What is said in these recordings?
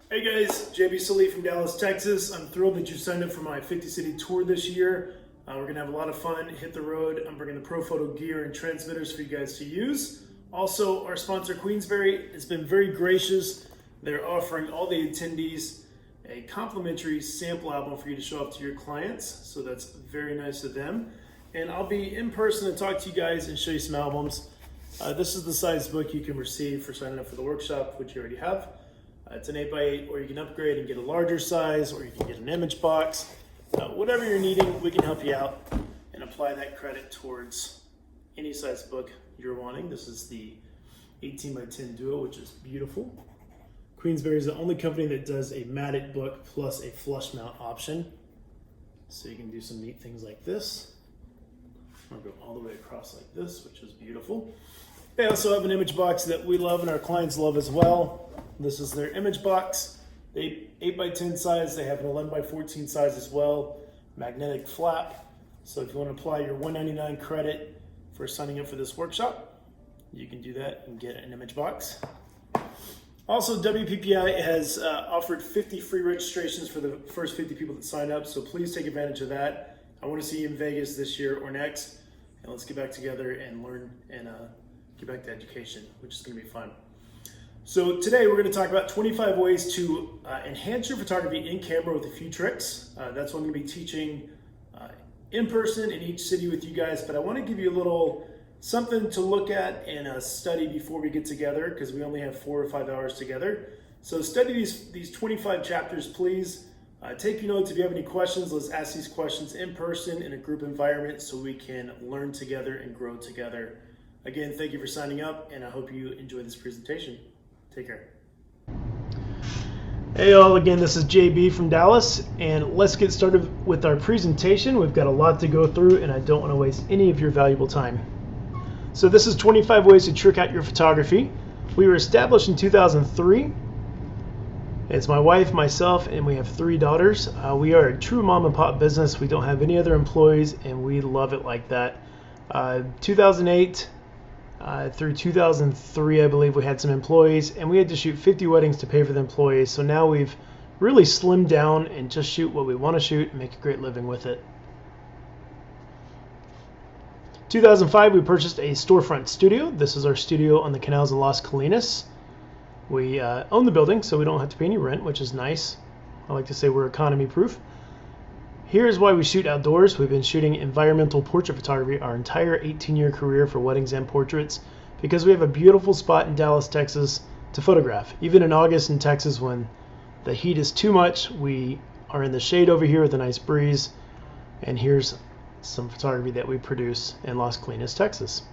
Hey guys, JB Sallee from Dallas, Texas. I'm thrilled that you signed up for my 50 city tour this year. We're gonna have a lot of fun, hit the road. I'm bringing the Profoto gear and transmitters for you guys to use. Also, our sponsor Queensberry has been very gracious. They're offering all the attendees a complimentary sample album for you to show off to your clients. So that's very nice of them. And I'll be in person and talk to you guys and show you some albums. This is the size book you can receive for signing up for the workshop, which you already have. It's an 8x8, or you can upgrade and get a larger size, or you can get an image box. Whatever you're needing, we can help you out and apply that credit towards any size book you're wanting. This is the 18x10 Duo, which is beautiful. Queensberry is the only company that does a matted book plus a flush mount option. So you can do some neat things like this. Or go all the way across like this, which is beautiful. They also have an image box that we love and our clients love as well. This is their image box. They 8x10 size. They have an 11x14 size as well. Magnetic flap. So if you want to apply your $199 credit for signing up for this workshop, you can do that and get an image box. Also, WPPI has offered 50 free registrations for the first 50 people that sign up. So please take advantage of that. I want to see you in Vegas this year or next. And let's get back together and learn and get back to education, which is going to be fun. So today we're going to talk about 25 ways to enhance your photography in camera with a few tricks. That's what I'm going to be teaching in person in each city with you guys, but I want to give you a little something to look at and study before we get together, because we only have 4 or 5 hours together. So study these 25 chapters, please. Take your notes. If you have any questions, let's ask these questions in person in a group environment so we can learn together and grow together. Again, thank you for signing up, and I hope you enjoy this presentation. Take care. Hey all, again, this is JB from Dallas, and let's get started with our presentation. We've got a lot to go through, and I don't want to waste any of your valuable time. So this is 25 ways to trick out your photography. We were established in 2003. It's my wife, myself, and we have 3 daughters. We are a true mom and pop business. We don't have any other employees, and we love it like that. 2008 through 2003, I believe, we had some employees, and we had to shoot 50 weddings to pay for the employees. So now we've really slimmed down and just shoot what we want to shoot and make a great living with it. 2005, we purchased a storefront studio. This is our studio on the canals in Las Colinas. We own the building, so we don't have to pay any rent, which is nice. I like to say we're economy proof. Here's why we shoot outdoors. We've been shooting environmental portrait photography our entire 18-year career for weddings and portraits, because we have a beautiful spot in Dallas, Texas to photograph. Even in August in Texas, when the heat is too much, we are in the shade over here with a nice breeze. And here's some photography that we produce in Las Colinas, Texas.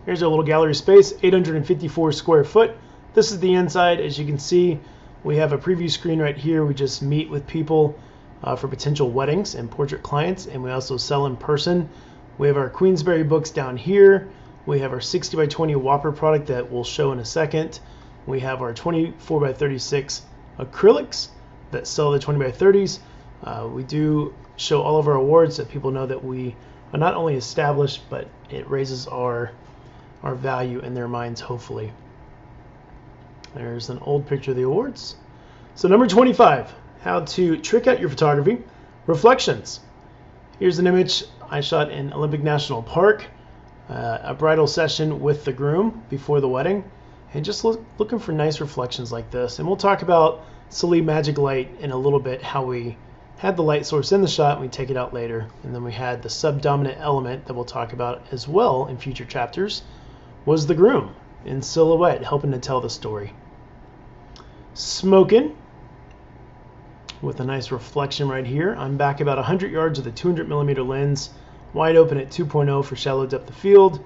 Here's our little gallery space, 854 square foot. This is the inside. As you can see, we have a preview screen right here. We just meet with people for potential weddings and portrait clients, and we also sell in person. We have our Queensberry books down here. We have our 60x20 Whopper product that we'll show in a second. We have our 24x36 acrylics that sell the 20x30s. We do show all of our awards so people know that we are not only established, but it raises our value in their minds, hopefully. There's an old picture of the awards. So number 25, how to trick out your photography. Reflections. Here's an image I shot in Olympic National Park, a bridal session with the groom before the wedding, and just looking for nice reflections like this. And we'll talk about Sallee Magic Light in a little bit, how we had the light source in the shot and we take it out later. And then we had the subdominant element that we'll talk about as well in future chapters, was the groom in silhouette helping to tell the story. Smoking, with a nice reflection right here. I'm back about 100 yards with a 200mm lens, wide open at 2.0 for shallow depth of field,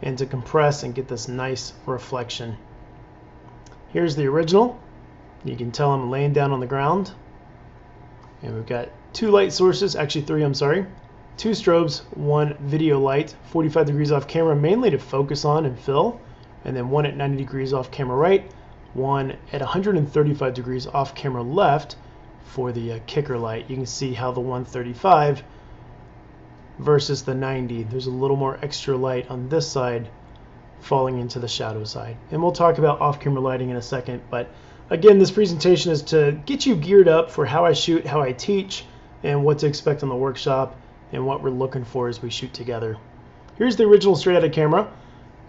and to compress and get this nice reflection. Here's the original. You can tell I'm laying down on the ground. And we've got 2 light sources, actually 3, I'm sorry. 2 strobes, 1 video light, 45 degrees off camera, mainly to focus on and fill, and then 1 at 90 degrees off camera right, 1 at 135 degrees off camera left for the kicker light. You can see how the 135 versus the 90, there's a little more extra light on this side falling into the shadow side. And we'll talk about off-camera lighting in a second, but Again, this presentation is to get you geared up for how I shoot, how I teach, and what to expect on the workshop, and what we're looking for as we shoot together. Here's the original straight out of camera,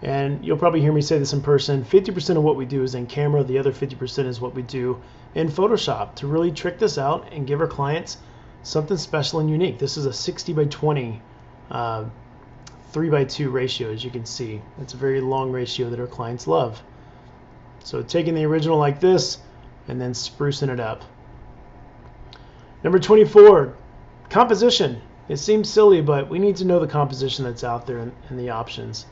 and you'll probably hear me say this in person. 50% of what we do is in camera, the other 50% is what we do in Photoshop to really trick this out and give our clients something special and unique. This is a 60:20 3:2 ratio, as you can see. It's a very long ratio that our clients love. So taking the original like this and then sprucing it up. Number 24, composition. It seems silly, but we need to know the composition that's out there and the options.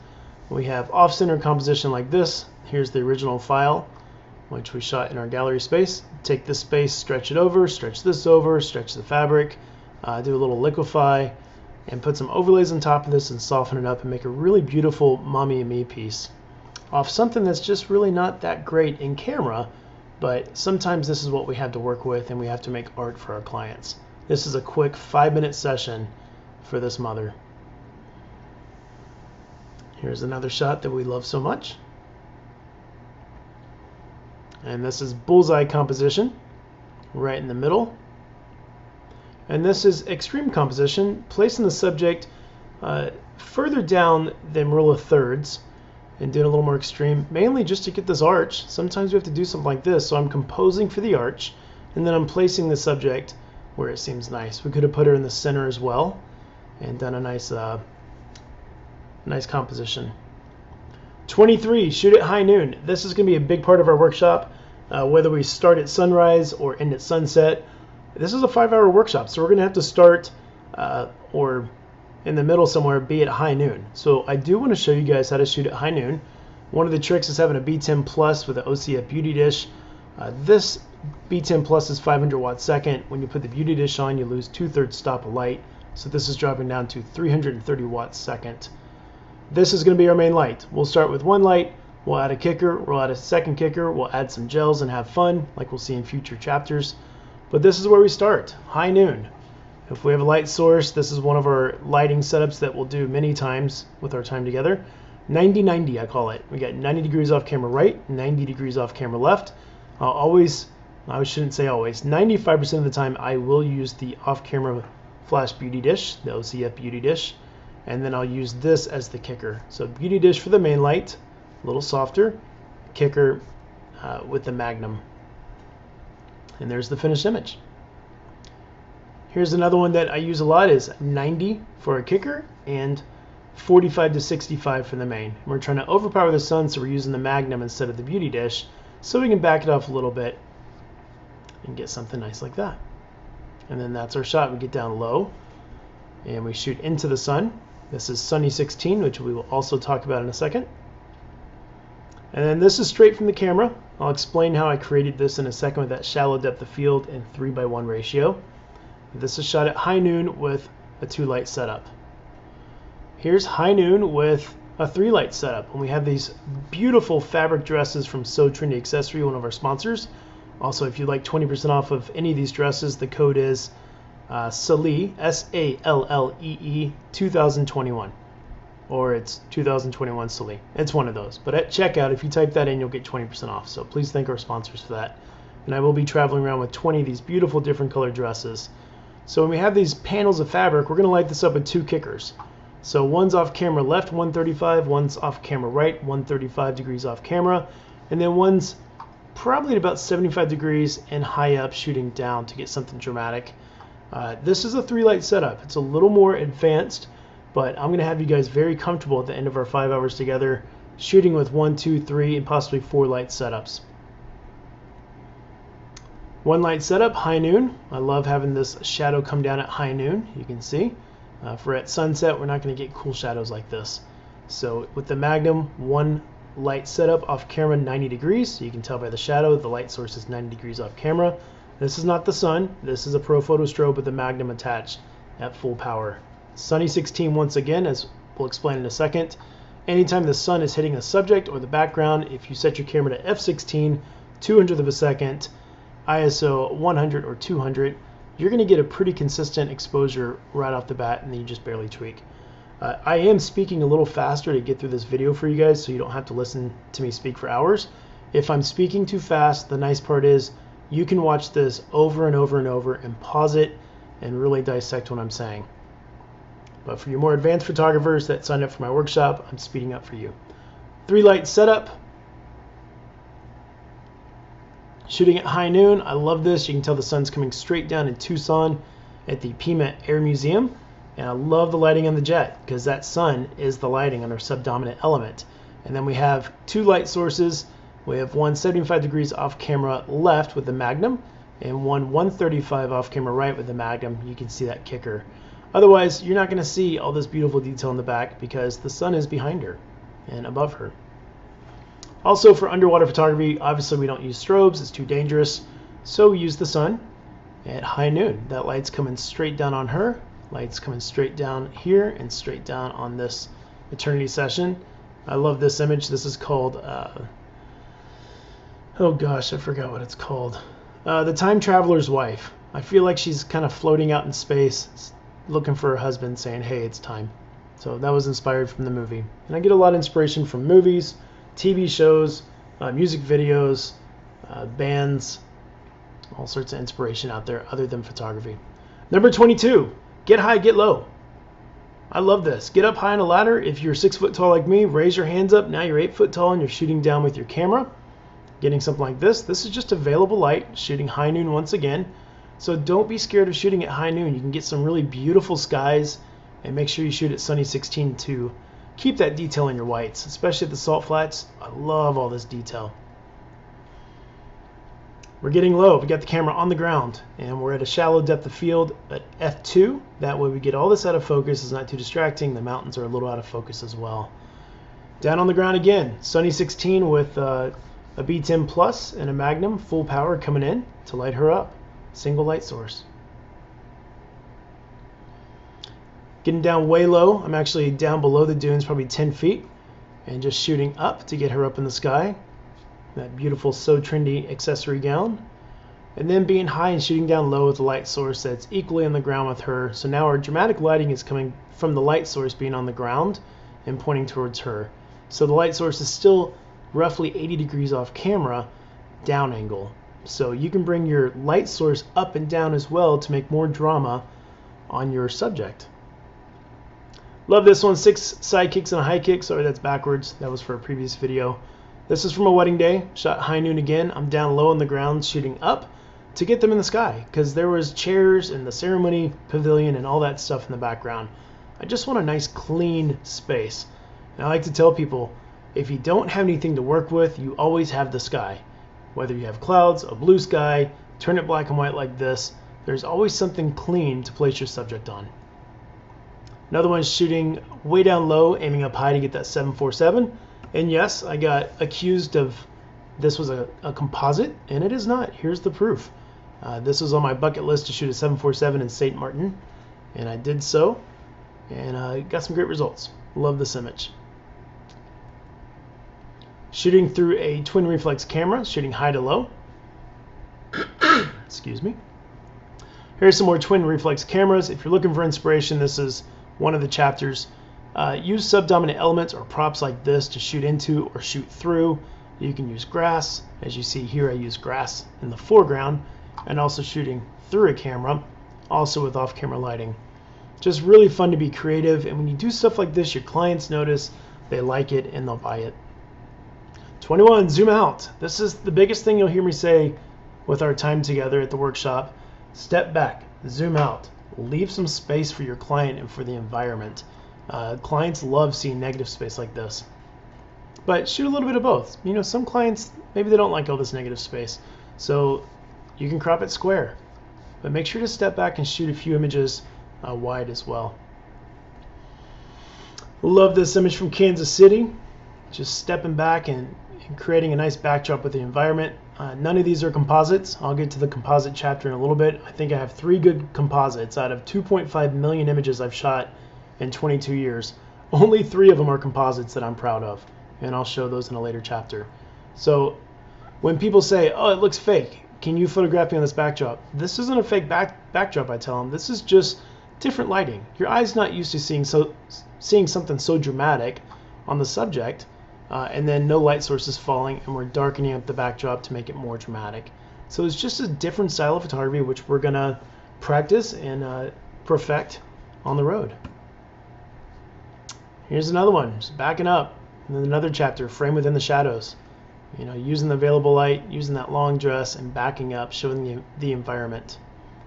We have off-center composition like this. Here's the original file, which we shot in our gallery space. Take this space, stretch it over, stretch this over, stretch the fabric, do a little liquefy, and put some overlays on top of this and soften it up and make a really beautiful mommy and me piece off something that's just really not that great in camera, but sometimes this is what we have to work with, and we have to make art for our clients. This is a quick 5-minute session for this mother. Here's another shot that we love so much. And this is bullseye composition, right in the middle. And this is extreme composition, placing the subject further down than rule of thirds, and doing a little more extreme, mainly just to get this arch. Sometimes we have to do something like this, so I'm composing for the arch, and then I'm placing the subject where it seems nice. We could have put her in the center as well, and done a nice composition. 23, shoot at high noon. This is going to be a big part of our workshop, whether we start at sunrise or end at sunset. This is a 5-hour workshop, so we're going to have to start or in the middle somewhere, be at high noon. So I do want to show you guys how to shoot at high noon. One of the tricks is having a B10 Plus with an OCF beauty dish. This B10 Plus is 500 watts second. When you put the beauty dish on, you lose 2/3 stop of light. So this is dropping down to 330 watts second. This is going to be our main light. We'll start with one light, we'll add a kicker, we'll add a second kicker, we'll add some gels and have fun, like we'll see in future chapters. But this is where we start, high noon. If we have a light source, this is one of our lighting setups that we'll do many times with our time together. 90-90, I call it. We got 90 degrees off camera right, 90 degrees off camera left. I shouldn't say always, 95% of the time I will use the off-camera flash beauty dish, the OCF beauty dish, and then I'll use this as the kicker. So beauty dish for the main light, a little softer, kicker with the Magnum. And there's the finished image. Here's another one that I use a lot, is 90 for a kicker and 45 to 65 for the main. We're trying to overpower the sun, so we're using the Magnum instead of the beauty dish, so we can back it off a little bit and get something nice like that. And then that's our shot. We get down low and we shoot into the sun. This is Sunny 16, which we will also talk about in a second. And then this is straight from the camera. I'll explain how I created this in a second with that shallow depth of field and 3:1 ratio. This is shot at high noon with a 2-light setup. Here's high noon with a 3-light setup. And we have these beautiful fabric dresses from So Trendy Accessory, one of our sponsors. Also, if you'd like 20% off of any of these dresses, the code is Sallee, S-A-L-L-E-E 2021. Or it's 2021 Sallee. It's one of those. But at checkout, if you type that in, you'll get 20% off. So please thank our sponsors for that. And I will be traveling around with 20 of these beautiful different colored dresses. So when we have these panels of fabric, we're going to light this up with 2 kickers. So one's off camera left, 135, one's off camera right, 135 degrees off camera, and then one's probably at about 75 degrees and high up, shooting down to get something dramatic. This is a 3-light setup. It's a little more advanced, but I'm going to have you guys very comfortable at the end of our 5 hours together, shooting with 1, 2, 3, and possibly 4 light setups. 1 light setup, high noon. I love having this shadow come down at high noon. You can see. For at sunset, we're not going to get cool shadows like this. So with the Magnum, 1 light setup off camera, 90 degrees. So you can tell by the shadow, the light source is 90 degrees off camera. This is not the sun. This is a Profoto strobe with the Magnum attached at full power. Sunny 16 once again, as we'll explain in a second. Anytime the sun is hitting the subject or the background, if you set your camera to f16, 200th of a second, ISO 100 or 200, you're going to get a pretty consistent exposure right off the bat, and then you just barely tweak. I am speaking a little faster to get through this video for you guys, so you don't have to listen to me speak for hours. If I'm speaking too fast, the nice part is you can watch this over and over and over and pause it and really dissect what I'm saying. But for your more advanced photographers that signed up for my workshop, I'm speeding up for you. 3-light setup. Shooting at high noon. I love this. You can tell the sun's coming straight down in Tucson at the Pima Air Museum. And I love the lighting on the jet because that sun is the lighting on our subdominant element. And then we have 2 light sources. We have one 75 degrees off camera left with the Magnum and one 135 off camera right with the Magnum. You can see that kicker. Otherwise, you're not going to see all this beautiful detail in the back because the sun is behind her and above her. Also, for underwater photography, obviously we don't use strobes. It's too dangerous. So we use the sun at high noon. That light's coming straight down on her. Light's coming straight down here and straight down on this eternity session. I love this image. This is called, oh gosh, I forgot what it's called. The Time Traveler's Wife. I feel like she's kind of floating out in space, looking for her husband, saying, hey, it's time. So that was inspired from the movie. And I get a lot of inspiration from movies, TV shows, music videos, bands, all sorts of inspiration out there other than photography. Number 22, get high, get low. I love this. Get up high on a ladder. If you're 6 foot tall like me, raise your hands up. Now you're 8 foot tall and you're shooting down with your camera. Getting something like this. This is just available light, shooting high noon once again. So don't be scared of shooting at high noon. You can get some really beautiful skies, and make sure you shoot at sunny 16 to keep that detail in your whites, especially at the salt flats. I love all this detail. We're getting low. We got the camera on the ground, and we're at a shallow depth of field at f2. That way we get all this out of focus. It's not too distracting. The mountains are a little out of focus as well. Down on the ground again, sunny 16 with a B10 Plus and a Magnum full power coming in to light her up. Single light source. Getting down way low. I'm actually down below the dunes, probably 10 feet, and just shooting up to get her up in the sky. That beautiful So Trendy accessory gown. And then being high and shooting down low with a light source that's equally on the ground with her. So now our dramatic lighting is coming from the light source being on the ground and pointing towards her. So the light source is still roughly 80 degrees off camera, down angle. So you can bring your light source up and down as well to make more drama on your subject. Love this one. 6 side kicks and a high kick. Sorry, that's backwards. That was for a previous video. This is from a wedding day. Shot high noon again. I'm down low on the ground shooting up to get them in the sky because there was chairs in the ceremony pavilion and all that stuff in the background. I just want a nice clean space. And I like to tell people, if you don't have anything to work with, you always have the sky. Whether you have clouds, a blue sky, turn it black and white like this, there's always something clean to place your subject on. Another one is shooting way down low, aiming up high to get that 747. And yes, I got accused of this was a composite, and it is not. Here's the proof. This was on my bucket list to shoot a 747 in St. Martin, and I did so, and got some great results. Love this image. Shooting through a twin reflex camera, shooting high to low. Excuse me. Here's some more twin reflex cameras. If you're looking for inspiration, this is one of the chapters. Use subdominant elements or props like this to shoot into or shoot through. You can use grass. As you see here, I use grass in the foreground, and also shooting through a camera, also with off-camera lighting. Just really fun to be creative, and when you do stuff like this, your clients notice, they like it, and they'll buy it. 21, zoom out. This is the biggest thing you'll hear me say with our time together at the workshop. Step back, zoom out, leave some space for your client and for the environment. Clients love seeing negative space like this. But shoot a little bit of both. You know, some clients, maybe they don't like all this negative space. So you can crop it square. But make sure to step back and shoot a few images wide as well. Love this image from Kansas City. Just stepping back and creating a nice backdrop with the environment. None of these are composites. I'll get to the composite chapter in a little bit. I think I have 3 good composites out of 2.5 million images I've shot in 22 years. Only 3 of them are composites that I'm proud of, and I'll show those in a later chapter. So when people say, oh, it looks fake, can you photograph me on this backdrop? This isn't a fake backdrop, I tell them. This is just different lighting. Your eye's not used to seeing something so dramatic on the subject. and then no light sources falling, and we're darkening up the backdrop to make it more dramatic. So it's just a different style of photography which we're gonna practice and perfect on the road. Here's another one, just backing up, and then another chapter, frame within the shadows. You know, using the available light, using that long dress, and backing up, showing the environment.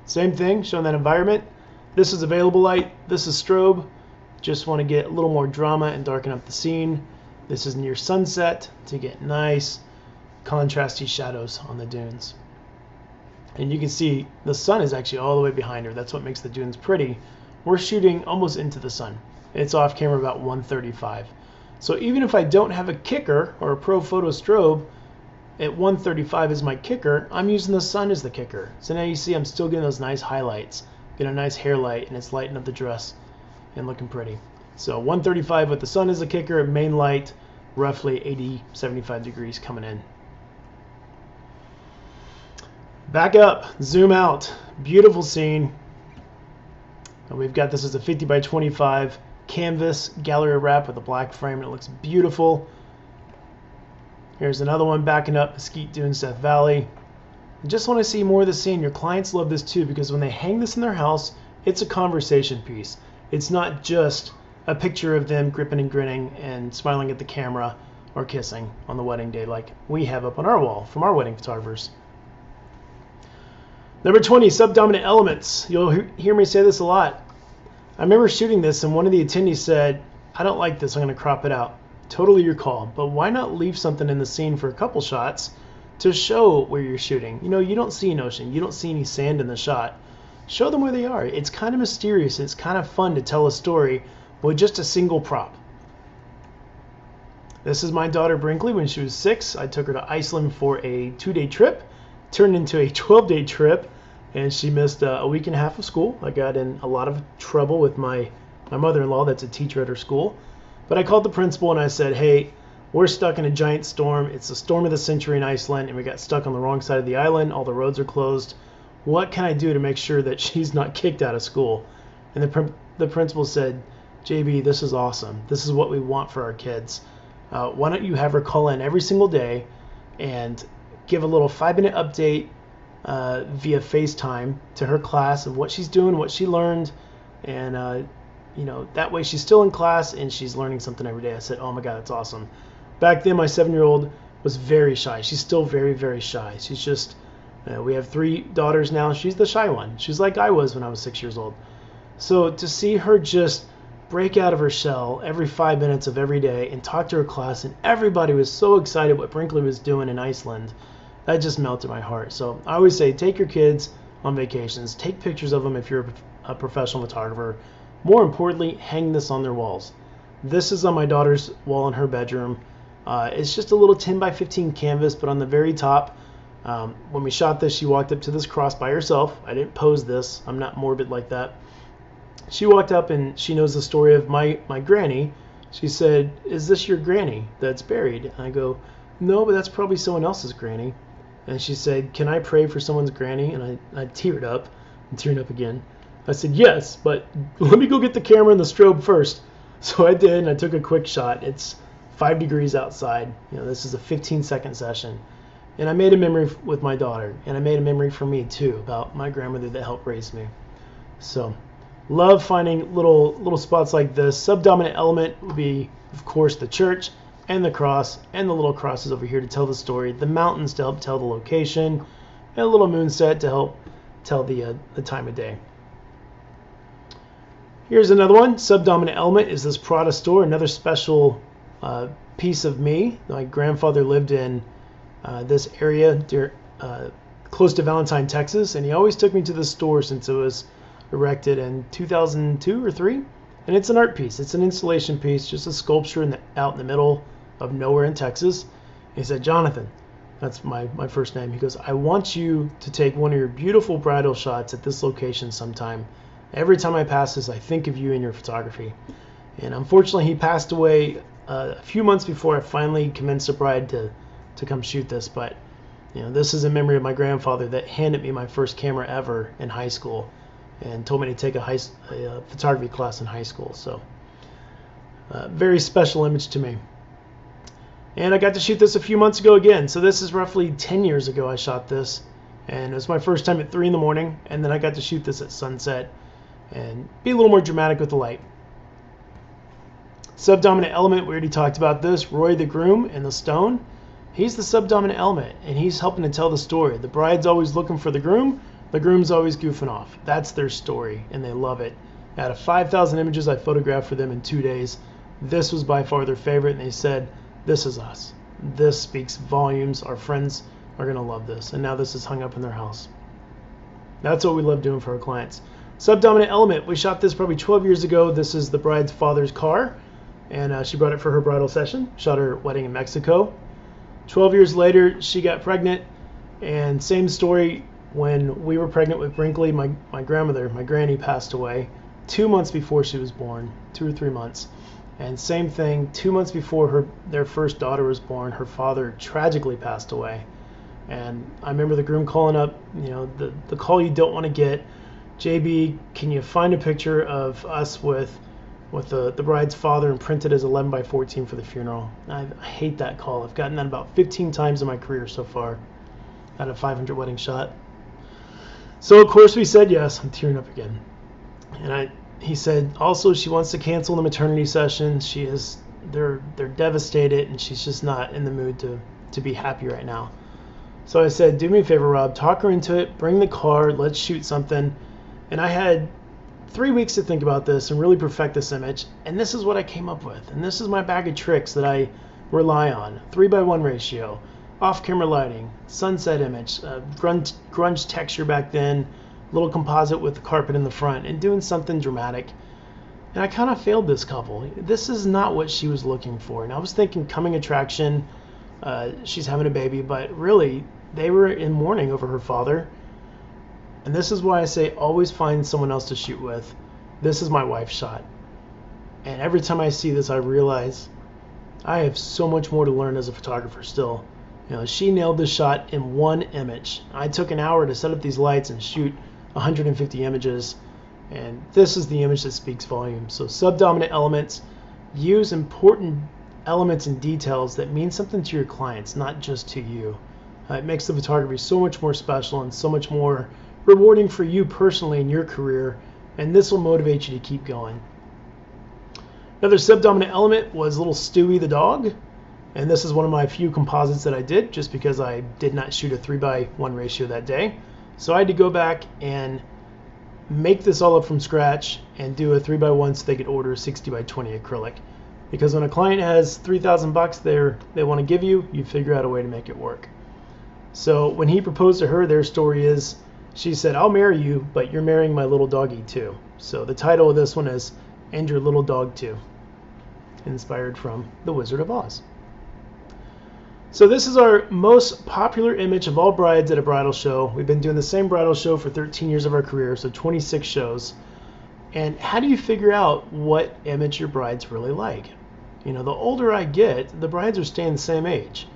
Same thing, showing that environment. This is available light, this is strobe. Just want to get a little more drama and darken up the scene. This is near sunset to get nice contrasty shadows on the dunes. And you can see the sun is actually all the way behind her. That's what makes the dunes pretty. We're shooting almost into the sun. It's off camera about 135. So even if I don't have a kicker or a Profoto strobe, at 135 is my kicker, I'm using the sun as the kicker. So now you see I'm still getting those nice highlights, getting a nice hair light, and it's lighting up the dress and looking pretty. So 135 with the sun as the kicker, main light, roughly 80-75 degrees coming in. Back up, zoom out, beautiful scene. And we've got this as a 50 by 25 canvas gallery wrap with a black frame, and it looks beautiful. Here's another one backing up Mesquite Dunes, Death Valley. I just want to see more of the scene. Your clients love this too, because when they hang this in their house, it's a conversation piece. It's not just a picture of them gripping and grinning and smiling at the camera or kissing on the wedding day like we have up on our wall from our wedding photographers. Number 20, Subdominant Elements. You'll hear me say this a lot. I remember shooting this and one of the attendees said, I don't like this, I'm going to crop it out. Totally your call, but why not leave something in the scene for a couple shots to show where you're shooting? You know, you don't see an ocean, you don't see any sand in the shot. Show them where they are. It's kind of mysterious, it's kind of fun to tell a story with just a single prop. This is my daughter Brinkley when she was 6. I took her to Iceland for a 2-day trip, turned into a 12-day trip, and she missed a week and a half of school. I got in a lot of trouble with my mother-in-law that's a teacher at her school. But I called the principal and I said, hey, we're stuck in a giant storm. It's the storm of the century in Iceland, and we got stuck on the wrong side of the island. All the roads are closed. What can I do to make sure that she's not kicked out of school? And the principal said, JB, this is awesome. This is what we want for our kids. Why don't you have her call in every single day and give a little 5-minute update via FaceTime to her class of what she's doing, what she learned, and you know, that way she's still in class and she's learning something every day. I said, oh my God, that's awesome. Back then, my 7-year-old was very shy. She's still very, very shy. She's just, we have 3 daughters now. She's the shy one. She's like I was when I was 6 years old. So to see her just break out of her shell every 5 minutes of every day and talk to her class, and everybody was so excited what Brinkley was doing in Iceland, that just melted my heart. So I always say, take your kids on vacations, take pictures of them if you're a professional photographer. More importantly, hang this on their walls. This is on my daughter's wall in her bedroom. It's just a little 10 by 15 canvas, but on the very top, when we shot this, she walked up to this cross by herself. I didn't pose this. I'm not morbid like that. She walked up and she knows the story of my granny. She said, is this your granny that's buried? And I go, no, but that's probably someone else's granny. And she said, can I pray for someone's granny? And I teared up and teared up again. I said, yes, but let me go get the camera and the strobe first. So I did, and I took a quick shot. It's 5 degrees outside. You know, this is a 15-second session. And I made a memory with my daughter, and I made a memory for me too about my grandmother that helped raise me. So love finding little spots like this. Subdominant element would be, of course, the church and the cross, and the little crosses over here to tell the story, the mountains to help tell the location, and a little moonset to help tell the time of day. Here's another one. Subdominant element is this Prada store, another special piece of me. My grandfather lived in this area close to Valentine, Texas, and he always took me to this store since it was erected in 2002 or 3. And it's an art piece. It's an installation piece, just a sculpture out in the middle of nowhere in Texas. He said, Jonathan, that's my first name. He goes, I want you to take one of your beautiful bridal shots at this location sometime. Every time I pass this, I think of you and your photography. And unfortunately, he passed away a few months before I finally convinced the bride to come shoot this. But you know, this is a memory of my grandfather that handed me my first camera ever in high school and told me to take a photography class in high school. So very special image to me. And I got to shoot this a few months ago again. So this is roughly 10 years ago I shot this. And it was my first time at 3 in the morning. And then I got to shoot this at sunset and be a little more dramatic with the light. Subdominant element, we already talked about this. Roy the groom in the stone. He's the subdominant element, and he's helping to tell the story. The bride's always looking for the groom's always goofing off. That's their story, and they love it. Out of 5,000 images I photographed for them in 2 days, this was by far their favorite, and they said, this is us. This speaks volumes. Our friends are going to love this, and now this is hung up in their house. That's what we love doing for our clients. Subdominant element, we shot this probably 12 years ago. This is the bride's father's car, and she brought it for her bridal session. Shot her wedding in Mexico. 12 years later, she got pregnant, and same story. When we were pregnant with Brinkley, my grandmother, my granny, passed away 2 months before she was born, 2 or 3 months. And same thing, 2 months before their first daughter was born, her father tragically passed away. And I remember the groom calling up, the call you don't want to get. JB, can you find a picture of us with the bride's father and print it as 11 by 14 for the funeral? I hate that call. I've gotten that about 15 times in my career so far out of 500 wedding shot. So of course we said yes. I'm tearing up again. And he said also she wants to cancel the maternity session. They're devastated, and she's just not in the mood to be happy right now. So I said, do me a favor, Rob, talk her into it, bring the car, let's shoot something. And I had 3 weeks to think about this and really perfect this image, and this is what I came up with. And this is my bag of tricks that I rely on. 3:1 ratio, off-camera lighting, sunset image, grunge texture back then, little composite with the carpet in the front, and doing something dramatic. And I kind of failed this couple. This is not what she was looking for. And I was thinking coming attraction, she's having a baby, but really they were in mourning over her father. And this is why I say always find someone else to shoot with. This is my wife's shot. And every time I see this, I realize I have so much more to learn as a photographer still. She nailed this shot in one image. I took an hour to set up these lights and shoot 150 images. And this is the image that speaks volumes. So subdominant elements, use important elements and details that mean something to your clients, not just to you. It makes the photography so much more special and so much more rewarding for you personally in your career, and this will motivate you to keep going. Another subdominant element was little Stewie the dog, and this is one of my few composites that I did just because I did not shoot a 3:1 ratio that day. So I had to go back and make this all up from scratch and do a 3:1 so they could order a 60:20 acrylic. Because when a client has $3,000 they want to give you, you figure out a way to make it work. So when he proposed to her, their story is, she said, I'll marry you, but you're marrying my little doggy too. So the title of this one is And Your Little Dog Too, inspired from The Wizard of Oz. So this is our most popular image of all brides at a bridal show. We've been doing the same bridal show for 13 years of our career, so 26 shows. And how do you figure out what image your brides really like? The older I get, the brides are staying the same age.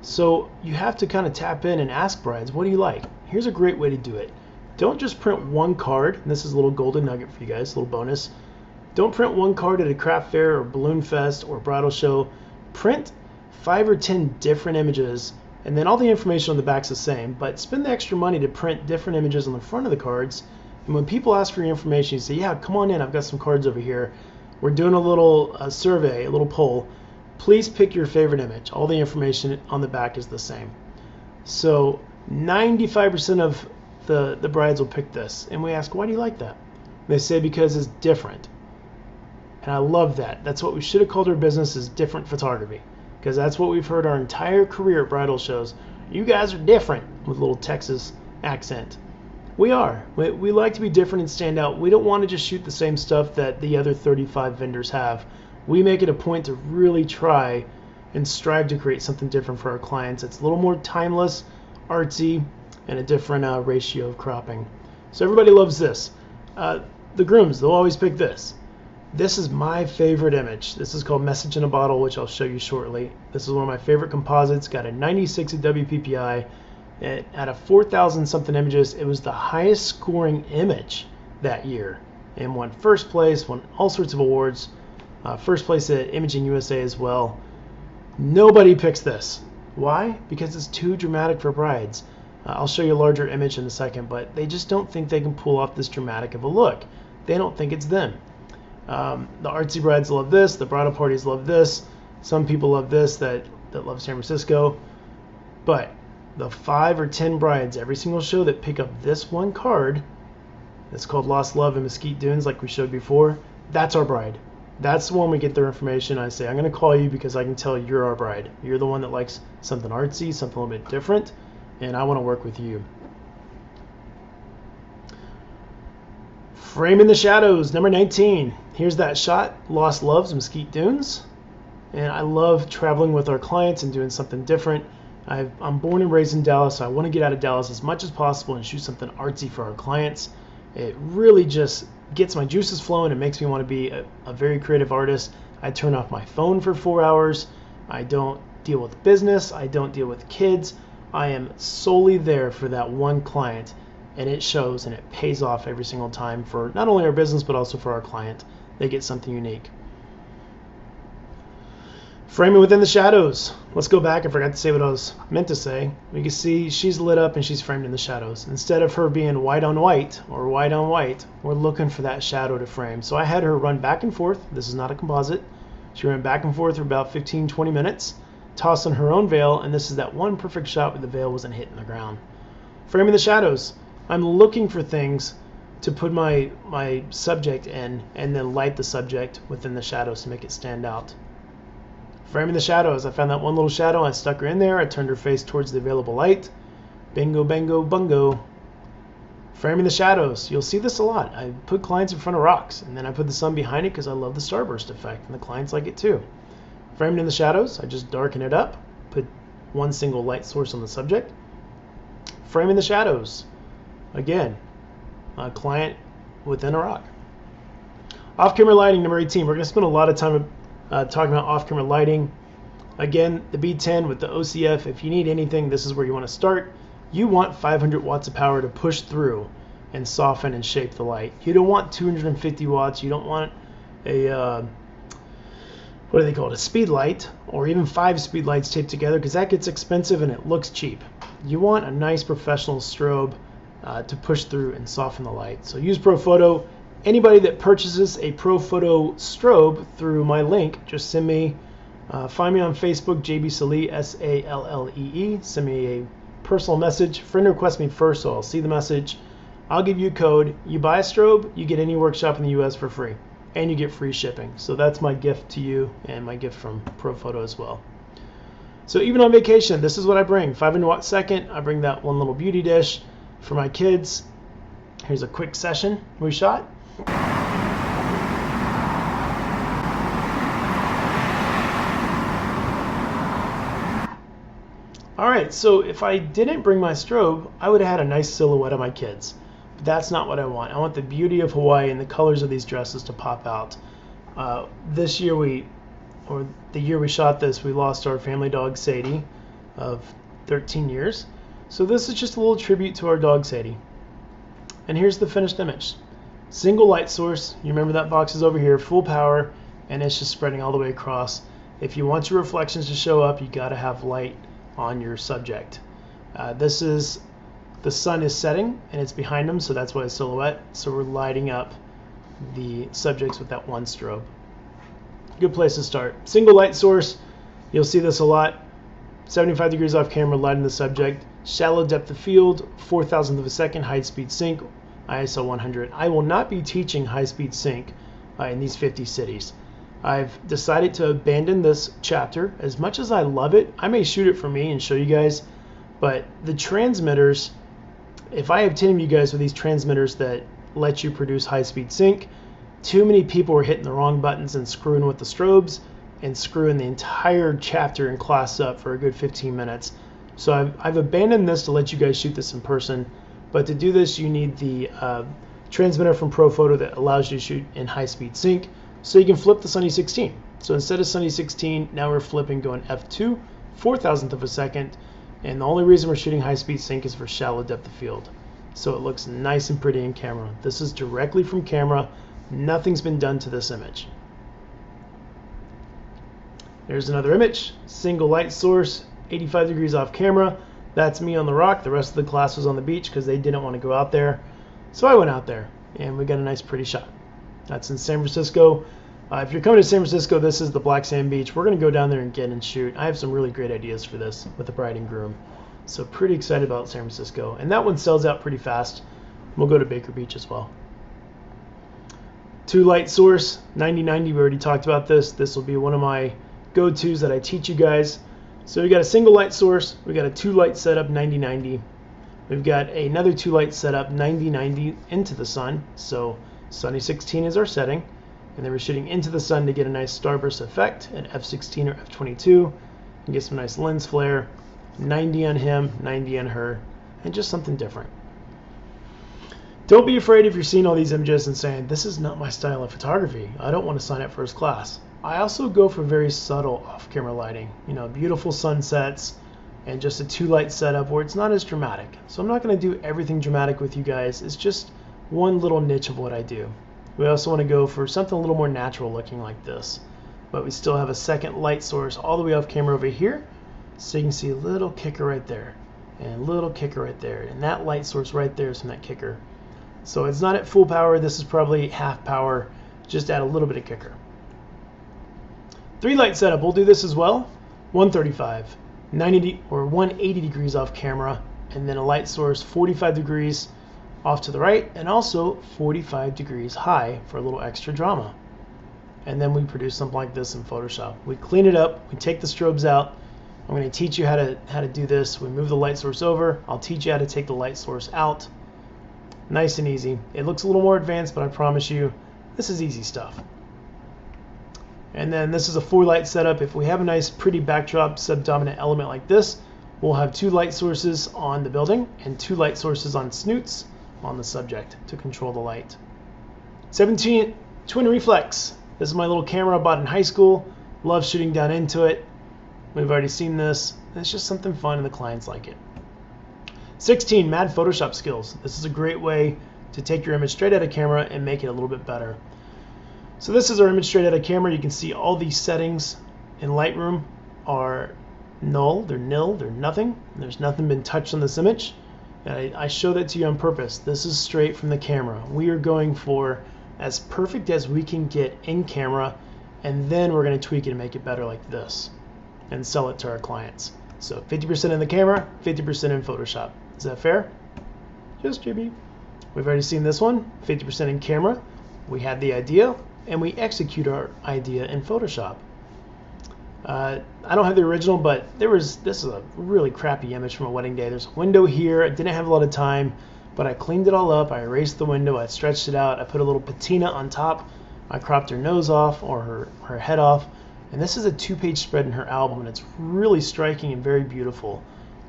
So you have to kind of tap in and ask brides, what do you like? Here's a great way to do it. Don't just print one card. And this is a little golden nugget for you guys, a little bonus. Don't print one card at a craft fair or balloon fest or bridal show. Print 5 or 10 different images, and then all the information on the back's the same, but spend the extra money to print different images on the front of the cards. And when people ask for your information, you say, yeah, come on in, I've got some cards over here. We're doing a little survey, a little poll. Please pick your favorite image. All the information on the back is the same. So 95% of the brides will pick this. And we ask, why do you like that? They say, because it's different. And I love that. That's what we should have called our business, is different photography. Because that's what we've heard our entire career at bridal shows. You guys are different, with a little Texas accent. We are. We like to be different and stand out. We don't want to just shoot the same stuff that the other 35 vendors have. We make it a point to really try and strive to create something different for our clients. It's a little more timeless, artsy, and a different ratio of cropping. So everybody loves this. The grooms, they'll always pick this. This is my favorite image. This is called Message in a Bottle, which I'll show you shortly. This is one of my favorite composites. Got a 96 at WPPI. Out of 4,000 something images, it was the highest scoring image that year and won first place, won all sorts of awards. First place at Imaging USA as well. Nobody picks this. Why? Because it's too dramatic for brides. I'll show you a larger image in a second, but they just don't think they can pull off this dramatic of a look. They don't think it's them. The artsy brides love this. The bridal parties love this. Some people love this that love San Francisco. But the 5 or 10 brides every single show that pick up this one card, it's called Lost Love in Mesquite Dunes, like we showed before, that's our bride. That's the one we get their information. I say, I'm going to call you because I can tell you're our bride. You're the one that likes something artsy, something a little bit different, and I want to work with you. Frame in the Shadows, number 19. Here's that shot, Lost Loves, Mesquite Dunes. And I love traveling with our clients and doing something different. I'm born and raised in Dallas, so I want to get out of Dallas as much as possible and shoot something artsy for our clients. It really just gets my juices flowing. It makes me want to be a very creative artist. I turn off my phone for 4 hours. I don't deal with business. I don't deal with kids. I am solely there for that one client, and it shows and it pays off every single time for not only our business but also for our client. They get something unique. Framing within the shadows. Let's go back. I forgot to say what I was meant to say. We can see she's lit up and she's framed in the shadows. Instead of her being white on white or white on white, we're looking for that shadow to frame. So I had her run back and forth. This is not a composite. She ran back and forth for about 15-20 minutes, toss on her own veil, and this is that one perfect shot where the veil wasn't hitting the ground. Framing the shadows. I'm looking for things to put my subject in and then light the subject within the shadows to make it stand out. Framing the shadows. I found that one little shadow. I stuck her in there. I turned her face towards the available light. Bingo, bango, bungo. Framing the shadows. You'll see this a lot. I put clients in front of rocks, and then I put the sun behind it because I love the starburst effect, and the clients like it too. Framed in the shadows. I just darken it up. Put one single light source on the subject. Framing the shadows. Again, a client within a rock. Off-camera lighting, number 18. We're going to spend a lot of time talking about off-camera lighting. Again, the B10 with the OCF, if you need anything, this is where you want to start. You want 500 watts of power to push through and soften and shape the light. You don't want 250 watts. You don't want a, what do they call it, a speed light, or even 5 speed lights taped together, because that gets expensive and it looks cheap. You want a nice professional strobe to push through and soften the light. So use Profoto. Anybody that purchases a Profoto strobe through my link, just send me, find me on Facebook, JB Sallee, S-A-L-L-E-E. Send me a personal message. Friend request me first, so I'll see the message. I'll give you a code. You buy a strobe, you get any workshop in the U.S. for free, and you get free shipping. So that's my gift to you and my gift from Profoto as well. So even on vacation, this is what I bring. 500 watt second. I bring that one little beauty dish for my kids. Here's a quick session we shot. Alright, so if I didn't bring my strobe, I would have had a nice silhouette of my kids. But that's not what I want. I want the beauty of Hawaii and the colors of these dresses to pop out. This year the year we shot this, we lost our family dog Sadie of 13 years. So this is just a little tribute to our dog Sadie. And here's the finished image. Single light source, you remember that box is over here, full power, and it's just spreading all the way across. If you want your reflections to show up, you got to have light on your subject. This is, the sun is setting and it's behind them, so that's why it's silhouette. So we're lighting up the subjects with that one strobe. Good place to start. Single light source, you'll see this a lot. 75 degrees off camera, lighting the subject. Shallow depth of field, 4,000th of a second, high speed sync, ISO 100. I will not be teaching high speed sync in these 50 cities. I've decided to abandon this chapter. As much as I love it, I may shoot it for me and show you guys, but the transmitters, if I have 10 of you guys with these transmitters that let you produce high speed sync, too many people are hitting the wrong buttons and screwing with the strobes and screwing the entire chapter and class up for a good 15 minutes. So I've abandoned this to let you guys shoot this in person, but to do this you need the transmitter from Profoto that allows you to shoot in high speed sync, so you can flip the Sunny 16. So instead of Sunny 16, now we're flipping going f2, 4,000th of a second, and the only reason we're shooting high speed sync is for shallow depth of field. So it looks nice and pretty in camera. This is directly from camera. Nothing's been done to this image. There's another image, single light source, 85 degrees off camera. That's me on the rock. The rest of the class was on the beach because they didn't want to go out there. So I went out there and we got a nice pretty shot. That's in San Francisco. If you're coming to San Francisco, this is the Black Sand Beach. We're going to go down there and get and shoot. I have some really great ideas for this with the bride and groom. So pretty excited about San Francisco. And that one sells out pretty fast. We'll go to Baker Beach as well. 2 light source, 90-90. We already talked about this. This will be one of my go-tos that I teach you guys. So we got a single light source. We got a 2 light setup, 90-90. We've got another 2 light setup, 90-90 into the sun. So sunny 16 is our setting. And then we're shooting into the sun to get a nice starburst effect at f16 or f22 and get some nice lens flare. 90 on him, 90 on her, and just something different. Don't be afraid if you're seeing all these images and saying, this is not my style of photography. I don't want to sign up for his class. I also go for very subtle off-camera lighting. You know, beautiful sunsets and just a 2 light setup where it's not as dramatic. So I'm not going to do everything dramatic with you guys. It's just one little niche of what I do. We also want to go for something a little more natural looking like this. But we still have a second light source all the way off camera over here. So you can see a little kicker right there and a little kicker right there. And that light source right there is from that kicker. So it's not at full power. This is probably half power. Just add a little bit of kicker. 3 light setup. We'll do this as well. 135, 90 or 180 degrees off camera, and then a light source 45 degrees off to the right, and also 45 degrees high for a little extra drama. And then we produce something like this in Photoshop. We clean it up. We take the strobes out. I'm going to teach you how to do this. We move the light source over. I'll teach you how to take the light source out. Nice and easy. It looks a little more advanced, but I promise you, this is easy stuff. And then this is a 4 light setup. If we have a nice pretty backdrop subdominant element like this, we'll have 2 light sources on the building and 2 light sources on snoots on the subject to control the light. 17 twin reflex. This is my little camera I bought in high school. Love shooting down into it. We've already seen this. It's just something fun and the clients like it. 16 mad Photoshop skills. This is a great way to take your image straight out of camera and make it a little bit better. So this is our image straight out of camera. You can see all these settings in Lightroom are null. They're nil. They're nothing. There's nothing been touched on this image. And I show that to you on purpose. This is straight from the camera. We are going for as perfect as we can get in camera, and then we're going to tweak it and make it better like this and sell it to our clients. So 50% in the camera, 50% in Photoshop. Is that fair? Just JB. We've already seen this one, 50% in camera. We had the idea, and we execute our idea in Photoshop. I don't have the original, but this is a really crappy image from a wedding day. There's a window here. I didn't have a lot of time, but I cleaned it all up. I erased the window. I stretched it out. I put a little patina on top. I cropped her nose off or her head off. And this is a 2-page spread in her album, and it's really striking and very beautiful.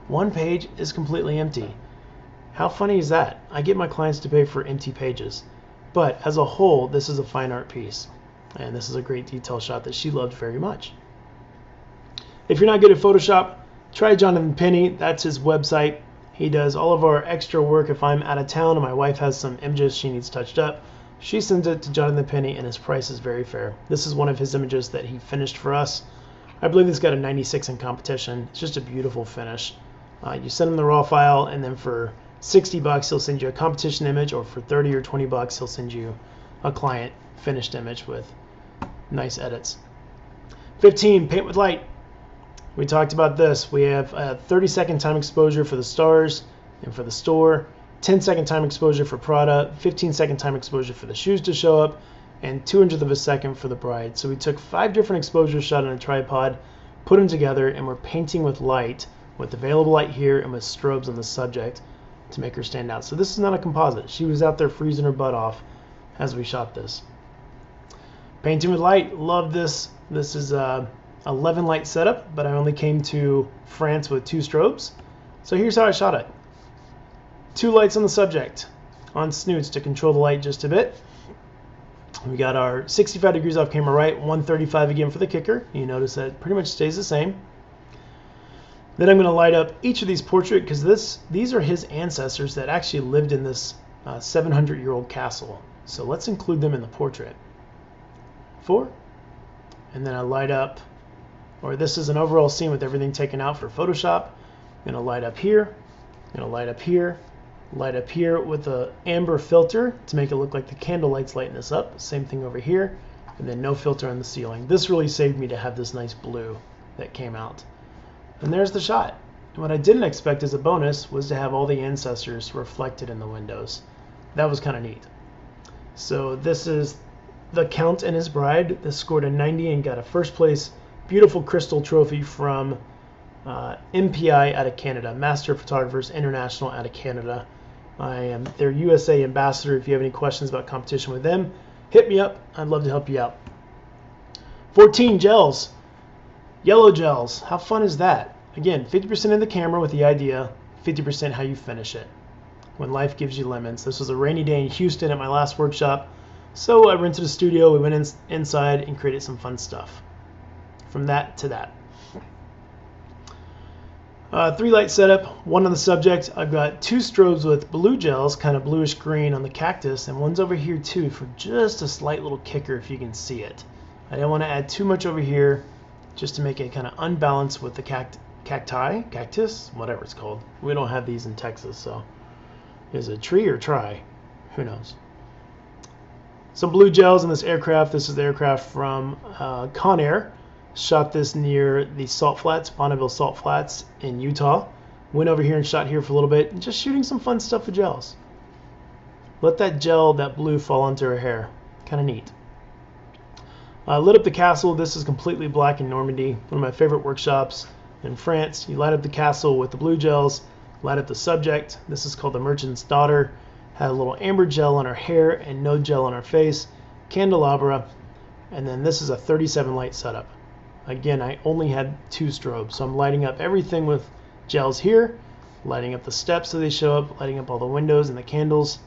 1 page is completely empty. How funny is that? I get my clients to pay for empty pages. But as a whole, this is a fine art piece. And this is a great detail shot that she loved very much. If you're not good at Photoshop, try Jonathan Penny. That's his website. He does all of our extra work. If I'm out of town and my wife has some images she needs touched up, she sends it to Jonathan Penny, and his price is very fair. This is one of his images that he finished for us. I believe it's got a 96 in competition. It's just a beautiful finish. You send him the raw file, and then for $60 he'll send you a competition image, or for 30 or 20 bucks he'll send you a client finished image with nice edits. 15, paint with light. We talked about this. We have a 30-second time exposure for the stars and for the store, 10-second time exposure for Prada, 15-second time exposure for the shoes to show up, and 200th of a second for the bride. So we took 5 different exposures shot on a tripod, put them together, and we're painting with light, with available light here and with strobes on the subject to make her stand out. So this is not a composite. She was out there freezing her butt off as we shot this. Painting with light, love this. This is 11 light setup, but I only came to France with 2 strobes. So here's how I shot it. 2 lights on the subject, on snoots to control the light just a bit. We got our 65 degrees off camera right, 135 again for the kicker. You notice that it pretty much stays the same. Then I'm going to light up each of these portraits because these are his ancestors that actually lived in this 700-year-old castle. So let's include them in the portrait. 4. And then I light up or this is an overall scene with everything taken out for Photoshop. I'm gonna light up here, gonna light up here, light up here with a amber filter to make it look like the candle light's lighting this up. Same thing over here, and then no filter on the ceiling. This really saved me to have this nice blue that came out. And there's the shot. And what I didn't expect as a bonus was to have all the ancestors reflected in the windows. That was kind of neat. So this is the Count and his bride. This scored a 90 and got a first place beautiful crystal trophy from MPI out of Canada, Master Photographers International out of Canada. I am their USA ambassador. If you have any questions about competition with them, hit me up. I'd love to help you out. 14 gels. Yellow gels. How fun is that? Again, 50% in the camera with the idea, 50% how you finish it. When life gives you lemons. This was a rainy day in Houston at my last workshop, so I rented a studio. We went inside and created some fun stuff. From that to that. 3 light setup, 1 on the subject. I've got 2 strobes with blue gels, kind of bluish green on the cactus, and one's over here too for just a slight little kicker if you can see it. I didn't want to add too much over here just to make it kind of unbalanced with the cactus, whatever it's called. We don't have these in Texas, so is it a tree or try? Who knows? Some blue gels in this aircraft. This is the aircraft from Conair. Shot this near the Salt Flats, Bonneville Salt Flats in Utah. Went over here and shot here for a little bit, and just shooting some fun stuff with gels. Let that gel, that blue, fall onto her hair. Kind of neat. Lit up the castle. This is completely black in Normandy, one of my favorite workshops in France. You light up the castle with the blue gels, light up the subject. This is called the Merchant's Daughter. Had a little amber gel on her hair and no gel on her face. Candelabra. And then this is a 37 light setup. Again, I only had 2 strobes, so I'm lighting up everything with gels here, lighting up the steps so they show up, lighting up all the windows and the candles,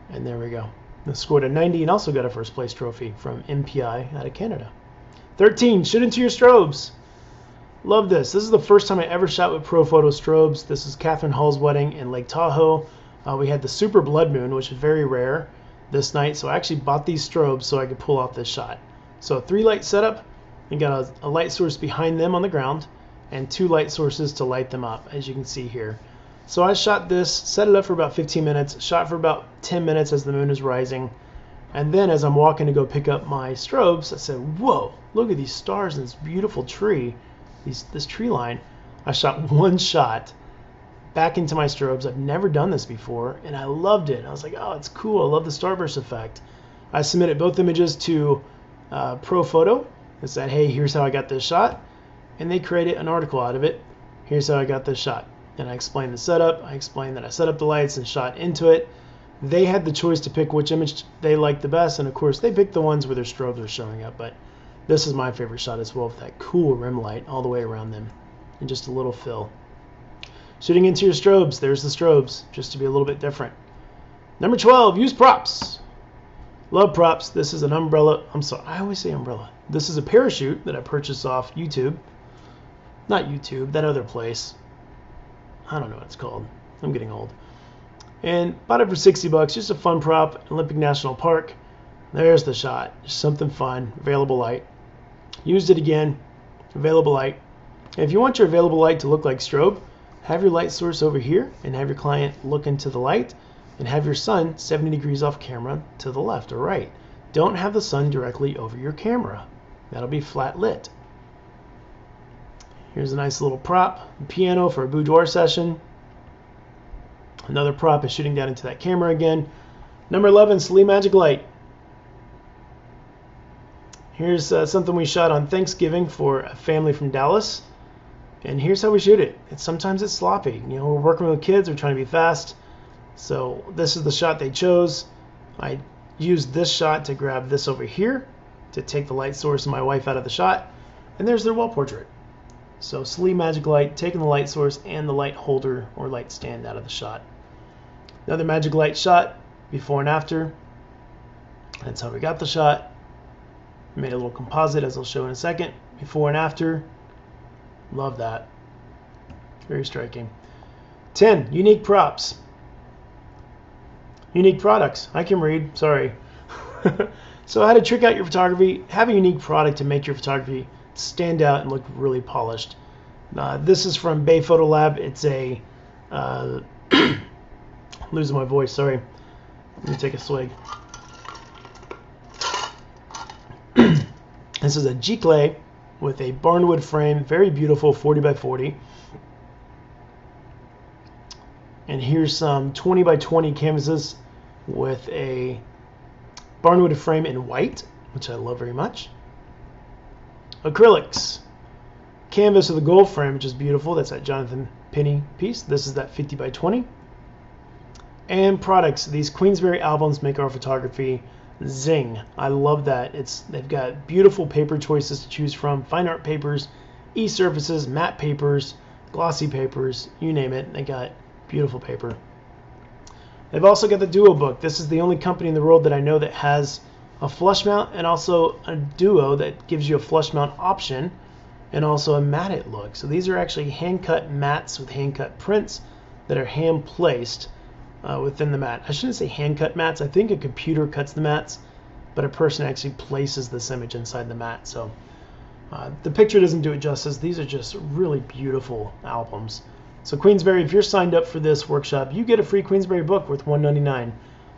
and there we go. I scored a 90 and also got a first place trophy from MPI out of Canada. 13, shoot into your strobes. Love this. This is the first time I ever shot with Profoto strobes. This is Catherine Hall's wedding in Lake Tahoe. We had the super blood moon, which is very rare this night, so I actually bought these strobes so I could pull off this shot. So a 3 light setup. You got a light source behind them on the ground and 2 light sources to light them up, as you can see here. So I shot this, set it up for about 15 minutes, shot for about 10 minutes as the moon is rising, and then as I'm walking to go pick up my strobes, I said, whoa, look at these stars and this beautiful tree, this tree line. I shot 1 shot back into my strobes. I've never done this before, and I loved it. I was like, oh, it's cool. I love the starburst effect. I submitted both images to Profoto. It said, hey, here's how I got this shot, and they created an article out of it. Here's how I got this shot. And I explained the setup. I explained that I set up the lights and shot into it. They had the choice to pick which image they liked the best, and of course they picked the ones where their strobes were showing up, but this is my favorite shot as well, with that cool rim light all the way around them and just a little fill. Shooting into your strobes. There's the strobes, just to be a little bit different. Number 12, use props. Love props. This is an umbrella. I'm sorry, I always say umbrella. This is a parachute that I purchased off YouTube. Not YouTube, that other place. I don't know what it's called. I'm getting old. And bought it for 60 bucks. Just a fun prop, Olympic National Park. There's the shot. Just something fun. Available light. Used it again. Available light. And if you want your available light to look like strobe, have your light source over here and have your client look into the light, and have your sun 70 degrees off camera to the left or right. Don't have the sun directly over your camera. That'll be flat lit. Here's a nice little prop, piano for a boudoir session. Another prop is shooting down into that camera again. Number 11, Sallee Magic Light. Here's something we shot on Thanksgiving for a family from Dallas. And here's how we shoot it. Sometimes it's sloppy. You know, we're working with kids, we're trying to be fast. So this is the shot they chose. I used this shot to grab this over here to take the light source of my wife out of the shot. And there's their wall portrait. So Sallee Magic Light, taking the light source and the light holder or light stand out of the shot. Another Magic Light shot, before and after. That's how we got the shot. Made a little composite, as I'll show in a second. Before and after. Love that. Very striking. 10, unique props. Unique products. I can read, sorry. So how to trick out your photography, have a unique product to make your photography stand out and look really polished. This is from Bay Photo Lab. It's a losing my voice, sorry. Let me take a swig. This is a G-Clay with a barnwood frame, very beautiful, 40 by 40. And here's some 20 by 20 canvases with a barnwood frame in white, which I love very much. Acrylics. Canvas with a gold frame, which is beautiful. That's that Jonathan Penny piece. This is that 50 by 20. And products. These Queensberry albums make our photography zing. I love that. They've got beautiful paper choices to choose from. Fine art papers, e-surfaces, matte papers, glossy papers, you name it. They got beautiful paper. They've also got the Duo book. This is the only company in the world that I know that has a flush mount and also a Duo that gives you a flush mount option and also a matted look. So these are actually hand-cut mats with hand-cut prints that are hand-placed within the mat. I shouldn't say hand-cut mats. I think a computer cuts the mats, but a person actually places this image inside the mat. So the picture doesn't do it justice. These are just really beautiful albums. So Queensberry, if you're signed up for this workshop, you get a free Queensberry book worth $199.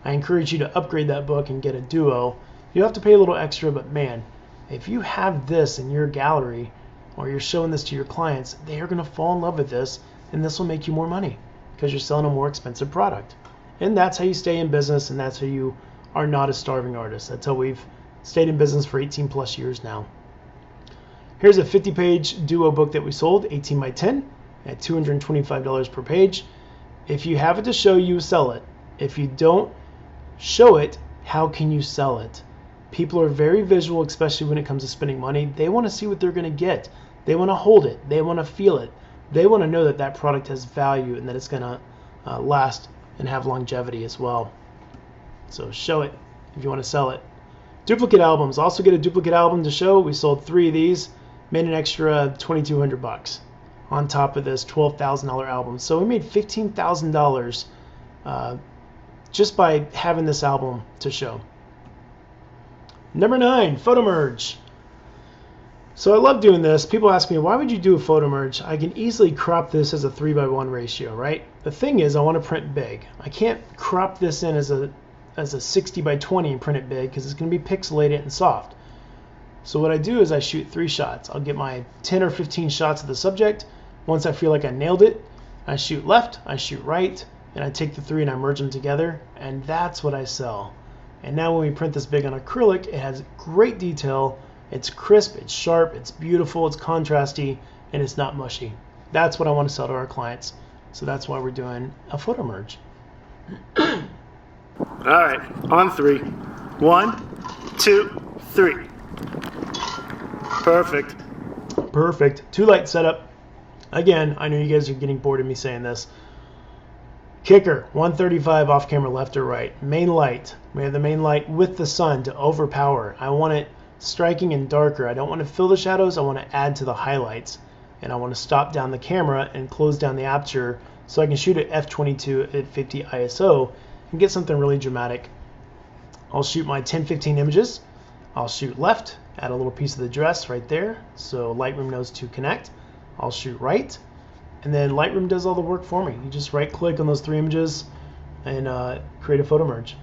I encourage you to upgrade that book and get a Duo. You have to pay a little extra, but man, if you have this in your gallery or you're showing this to your clients, they are going to fall in love with this, and this will make you more money because you're selling a more expensive product. And that's how you stay in business, and that's how you are not a starving artist. That's how we've stayed in business for 18 plus years now. Here's a 50-page Duo book that we sold, 18 by 10, at $225 per page. If you have it to show, you sell it. If you don't show it, how can you sell it? People are very visual, especially when it comes to spending money. They want to see what they're going to get. They want to hold it. They want to feel it. They want to know that that product has value and that it's going to last and have longevity as well. So show it if you want to sell it. Duplicate albums. Also get a duplicate album to show. We sold 3 of these, made an extra $2,200 on top of this $12,000 album. So we made $15,000 just by having this album to show. Number 9, photo merge. So I love doing this. People ask me, why would you do a photo merge? I can easily crop this as a 3:1 ratio, right? The thing is, I want to print big. I can't crop this in as a 60 by 20 and print it big because it's going to be pixelated and soft. So what I do is I shoot 3 shots. I'll get my 10 or 15 shots of the subject. Once I feel like I nailed it, I shoot left, I shoot right, and I take the 3 and I merge them together, and that's what I sell. And now when we print this big on acrylic, it has great detail. It's crisp, it's sharp, it's beautiful, it's contrasty, and it's not mushy. That's what I want to sell to our clients. So that's why we're doing a photo merge. All right, on 3. 1, 2, 3. Perfect. Perfect. 2 light setup. Again, I know you guys are getting bored of me saying this. Kicker, 135 off camera, left or right. Main light. We have the main light with the sun to overpower. I want it striking and darker. I don't want to fill the shadows. I want to add to the highlights. And I want to stop down the camera and close down the aperture so I can shoot at f/22 at 50 ISO and get something really dramatic. I'll shoot my 10-15 images. I'll shoot left, add a little piece of the dress right there so Lightroom knows to connect. I'll shoot right, and then Lightroom does all the work for me. You just right click on those 3 images and create a photo merge.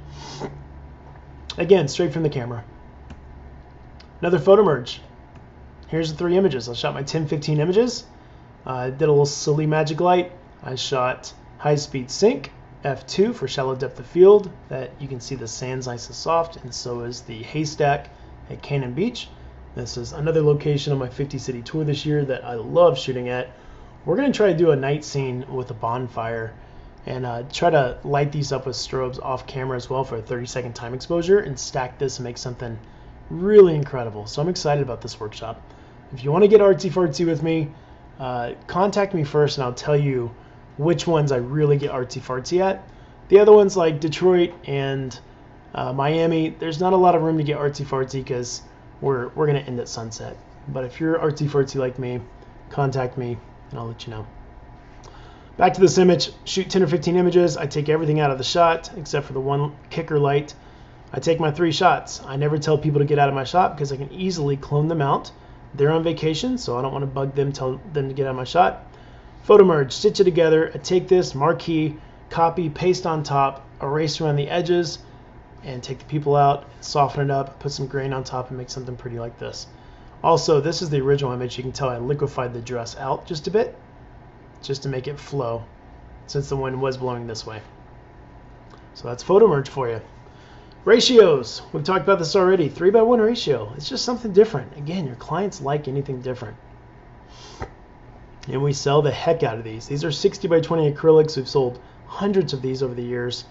Again, straight from the camera. Another photo merge. Here's the 3 images. I shot my 10-15 images. I did a little silly magic light. I shot high speed sync, f2 for shallow depth of field, that you can see the sand's nice and soft, and so is the haystack at Cannon Beach. This is another location on my 50 city tour this year that I love shooting at. We're going to try to do a night scene with a bonfire and try to light these up with strobes off camera as well for a 30-second time exposure and stack this and make something really incredible. So I'm excited about this workshop. If you want to get artsy-fartsy with me, contact me first and I'll tell you which ones I really get artsy-fartsy at. The other ones like Detroit and Miami, there's not a lot of room to get artsy-fartsy because we're going to end at sunset. But if you're artsy-fartsy like me, contact me and I'll let you know. Back to this image, shoot 10 or 15 images. I take everything out of the shot except for the one kicker light. I take my 3 shots. I never tell people to get out of my shot because I can easily clone them out. They're on vacation, so I don't want to bug them, tell them to get out of my shot. Photo merge, stitch it together. I take this marquee, copy, paste on top, erase around the edges, and take the people out, soften it up, put some grain on top, and make something pretty like this. Also, this is the original image. You can tell I liquefied the dress out just a bit, just to make it flow, since the wind was blowing this way. So that's photo merge for you. Ratios, we've talked about this already. 3:1 ratio. It's just something different. Again, your clients like anything different. And we sell the heck out of these. These are 60:20 acrylics. We've sold hundreds of these over the years.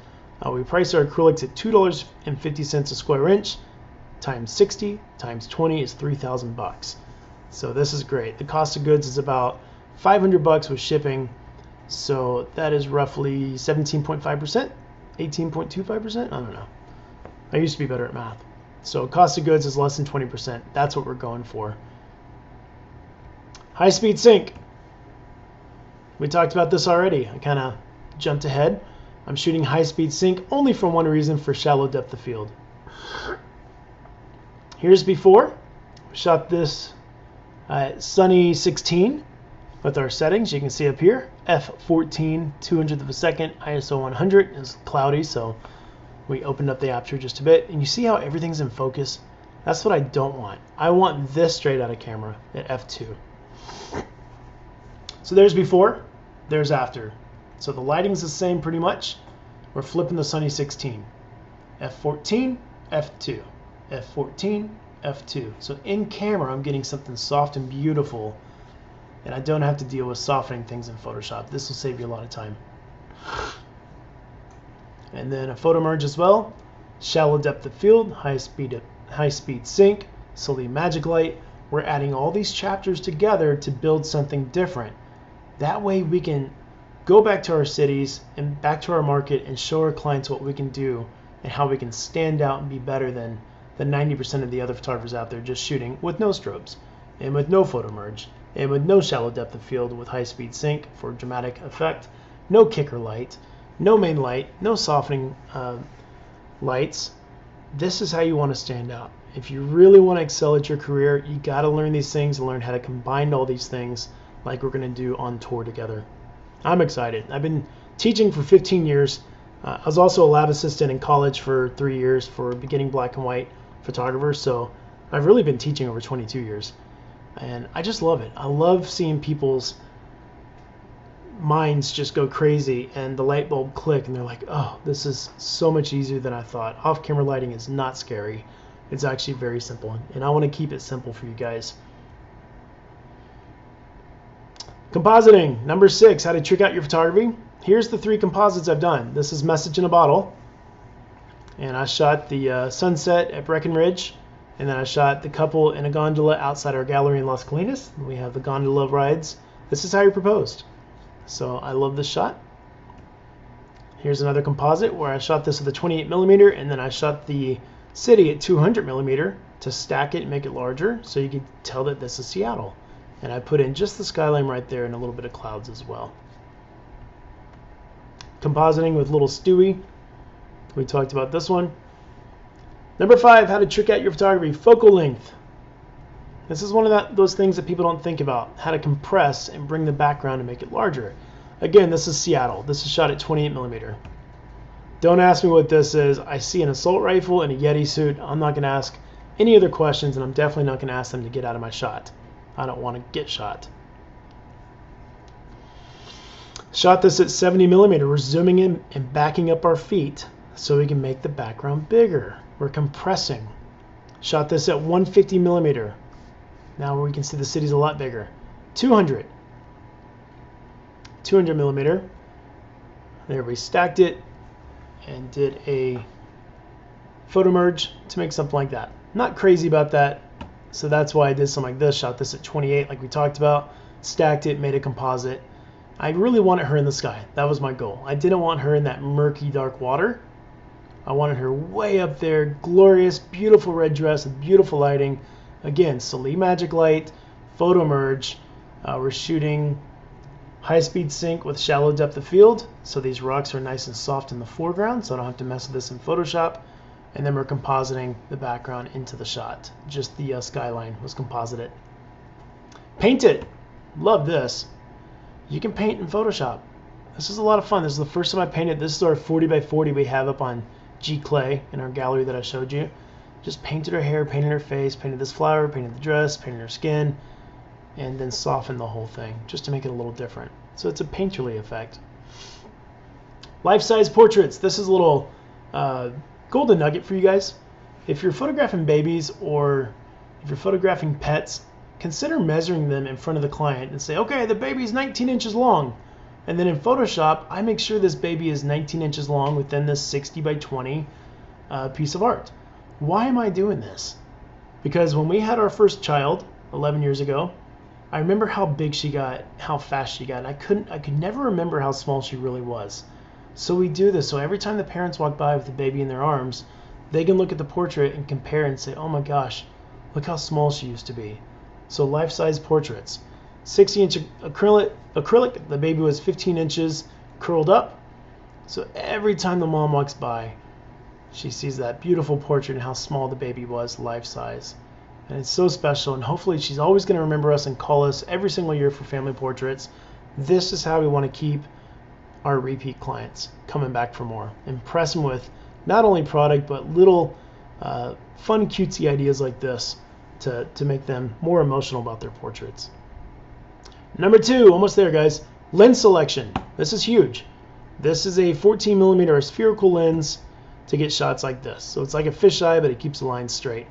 We price our acrylics at $2.50 a square inch. Times 60 times 20 is $3,000. So this is great. The cost of goods is about $500 with shipping. So that is roughly 17.5%, 18.25%. I don't know. I used to be better at math. So cost of goods is less than 20%. That's what we're going for. High speed sync. We talked about this already. I kind of jumped ahead. I'm shooting high speed sync only for one reason, for shallow depth of field. Here's before. We shot this at sunny 16 with our settings. You can see up here, f14, 200th of a second, ISO 100 is cloudy, so we opened up the aperture just a bit, and you see how everything's in focus? That's what I don't want. I want this straight out of camera at f2. So there's before, there's after. So the lighting's the same pretty much. We're flipping the sunny 16. f14, f2, f14, f2. So in camera, I'm getting something soft and beautiful, and I don't have to deal with softening things in Photoshop. This will save you a lot of time. And then a photo merge as well. Shallow depth of field, high speed sync, Sallee magic light. We're adding all these chapters together to build something different. That way we can go back to our cities and back to our market and show our clients what we can do and how we can stand out and be better than the 90% of the other photographers out there just shooting with no strobes and with no photo merge and with no shallow depth of field with high speed sync for dramatic effect, no kicker light, no main light, no softening lights. This is how you want to stand out. If you really want to excel at your career, you got to learn these things and learn how to combine all these things like we're going to do on tour together. I'm excited. I've been teaching for 15 years. I was also a lab assistant in college for 3 years for beginning black and white photographers, so I've really been teaching over 22 years. And I just love it. I love seeing people's minds just go crazy and the light bulb click and they're like, oh, this is so much easier than I thought. Off-camera lighting is not scary. It's actually very simple, and I want to keep it simple for you guys. Compositing, number 6, how to trick out your photography. Here's the 3 composites I've done. This is Message in a Bottle, and I shot the sunset at Breckenridge, and then I shot the couple in a gondola outside our gallery in Las Colinas. We have the gondola rides. This is how you proposed. So I love this shot. Here's another composite where I shot this with a 28mm, and then I shot the city at 200mm to stack it and make it larger so you can tell that this is Seattle. And I put in just the skyline right there and a little bit of clouds as well. Compositing with little Stewie. We talked about this one. Number 5, how to trick out your photography. Focal length. This is one of those things that people don't think about. How to compress and bring the background and make it larger. Again, this is Seattle. This is shot at 28mm. Don't ask me what this is. I see an assault rifle and a Yeti suit. I'm not going to ask any other questions, and I'm definitely not going to ask them to get out of my shot. I don't want to get shot. Shot this at 70mm. We're zooming in and backing up our feet so we can make the background bigger. We're compressing. Shot this at 150mm. Now we can see the city's a lot bigger. 200mm. There, we stacked it and did a photo merge to make something like that. Not crazy about that, so that's why I did something like this. Shot this at 28 like we talked about, stacked it, made a composite. I really wanted her in the sky. That was my goal. I didn't want her in that murky dark water. I wanted her way up there, glorious, beautiful red dress with beautiful lighting. Again, Sallee magic light, photo merge. We're shooting high speed sync with shallow depth of field, so these rocks are nice and soft in the foreground, so I don't have to mess with this in Photoshop. And then we're compositing the background into the shot. Just the skyline was composited. Paint it. Love this. You can paint in Photoshop. This is a lot of fun. This is the first time I painted. This is our 40 by 40 we have up on G Clay in our gallery that I showed you. Just painted her hair, painted her face, painted this flower, painted the dress, painted her skin, and then softened the whole thing just to make it a little different. So it's a painterly effect. Life-size portraits. This is a little golden nugget for you guys. If you're photographing babies or if you're photographing pets, consider measuring them in front of the client and say, okay, the baby's 19 inches long. And then in Photoshop, I make sure this baby is 19 inches long within this 60 by 20 piece of art. Why am I doing this? Because when we had our first child 11 years ago, I remember how big she got, how fast she got. And I could never remember how small she really was. So we do this. So every time the parents walk by with the baby in their arms, they can look at the portrait and compare and say, oh my gosh, look how small she used to be. So life-size portraits. 60-inch acrylic, the baby was 15 inches curled up. So every time the mom walks by, she sees that beautiful portrait and how small the baby was, life-size. And it's so special, and hopefully she's always going to remember us and call us every single year for family portraits. This is how we want to keep our repeat clients coming back for more. Impress them with not only product, but little fun, cutesy ideas like this to make them more emotional about their portraits. Number 2, almost there, guys. Lens selection. This is huge. This is a 14 millimeter spherical lens to get shots like this. So it's like a fisheye, but it keeps the lines straight.